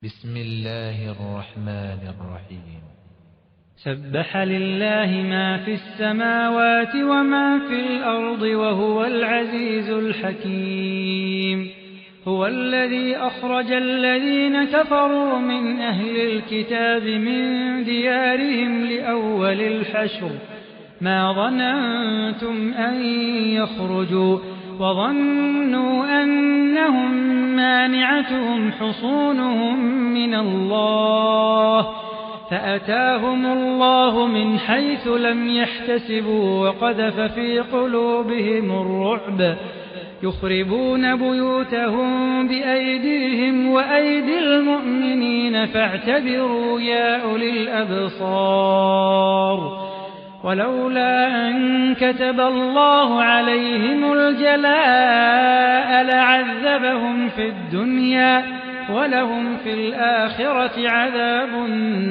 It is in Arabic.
بسم الله الرحمن الرحيم. سبح لله ما في السماوات وما في الأرض وهو العزيز الحكيم. هو الذي أخرج الذين كفروا من أهل الكتاب من ديارهم لأول الحشر ما ظننتم أن يخرجوا وظنوا أنهم مانعتهم حصونهم من الله فأتاهم الله من حيث لم يحتسبوا وقذف في قلوبهم الرعب يخربون بيوتهم بأيديهم وأيدي المؤمنين فاعتبروا يا أولي الأبصار. ولولا أن كتب الله عليهم الجلاء لعذبهم في الدنيا ولهم في الآخرة عذاب النار.